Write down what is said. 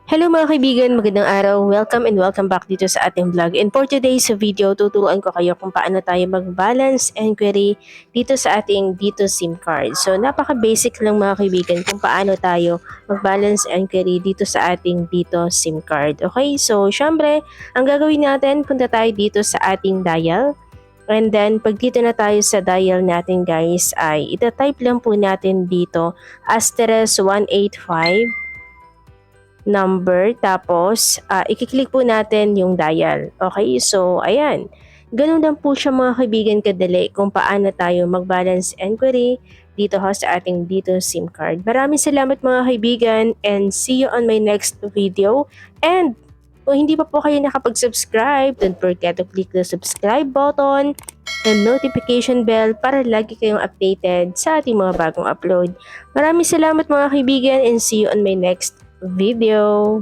Hello mga kaibigan, magandang araw. Welcome and welcome back dito sa ating vlog. And for today's video, tuturuan ko kayo kung paano tayo mag-balance and query dito sa ating dito SIM card. So napaka-basic lang mga kaibigan kung paano tayo mag-balance and query dito sa ating dito SIM card. Okay, so syempre, ang gagawin natin, punta tayo dito sa ating dial. And then, pag dito na tayo sa dial natin guys, ay itatype lang po natin dito *185 number, tapos i-click po natin yung dial. Okay, so ayan. Ganun lang po siya mga kaibigan kadali kung paano tayo mag-balance inquiry dito sa ating dito SIM card. Maraming salamat mga kaibigan and see you on my next video. And kung hindi pa po kayo nakapag-subscribe, don't forget to click the subscribe button and notification bell para lagi kayong updated sa ating mga bagong upload. Maraming salamat mga kaibigan and see you on my next video.